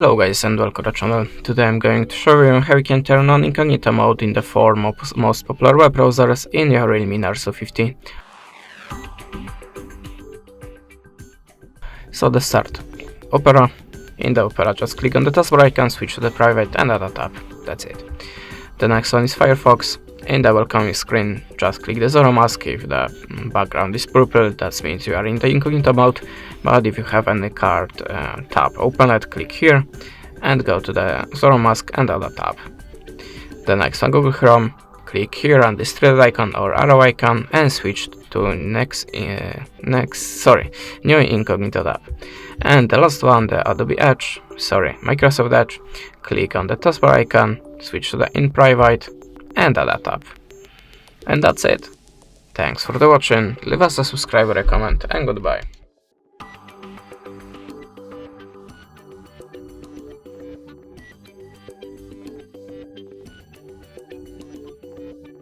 Hello guys and welcome to the channel. Today I'm going to show you how you can turn on Incognito mode in the four most popular web browsers in your Realme Narzo 50. So the start. Opera. In the Opera just click on the taskbar icon, switch to the private and add a tab. That's it. The next one is Firefox. In the welcome screen just click the zero mask. If the background is purple, that means you are in the Incognito mode, but if you have any card tab open it, click here and go to the zero mask and add a tab. The next one, Google Chrome, click here on this thread icon or arrow icon and switch to new Incognito tab. And the last one, the Microsoft Edge, click on the taskbar icon, switch to the in private and add a tab. And that's it. Thanks for the watching, leave us a subscribe or a comment and goodbye.